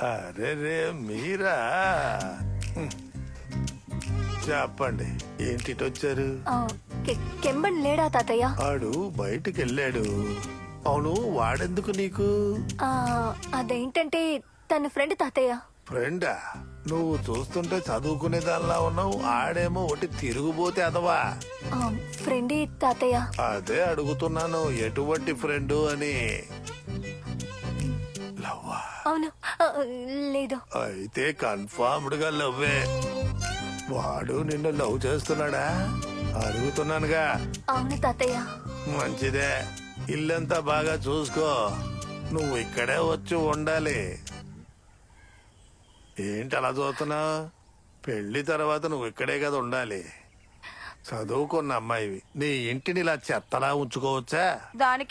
అరే రే మీరా చెప్పండి ఏంటి వచ్చారు? కెంబన్ లేడా తాతయ్య? ఆడు బయటికి వెళ్ళాడు. అవును వాడెందుకు నీకు? అదేంటంటే తన ఫ్రెండ్ తాతయ్య. ఫ్రెండా? నువ్వు చూస్తుంటే చదువుకునే దానిలా ఉన్నావు, ఆడేమో ఒకటి తిరుగుబోతే అదవా. ఫ్రెండే తాతయ్య. అదే అడుగుతున్నాను ఎటువంటి ఫ్రెండు అని. లవ్వా? అవును. లేదు. అయితే కన్ఫర్మ్డ్ గా లవ్వే. వాడు నిన్ను లవ్ చేస్తున్నాడా అడుగుతున్నానుగా. అవును తాతయ్య. మంచిదే, ఇల్లంతా బాగా చూసుకో. నువ్వు ఇక్కడే వచ్చి ఉండాలి. ఏంటి అలా చూస్తున్నావు? పెళ్లి తర్వాత నువ్వు ఇక్కడే కదా ఉండాలి. చదువుకున్న అమ్మాయివి, నీ ఇంటిని ఇలా చెత్తలా ఉంచుకోవచ్చా? దానికి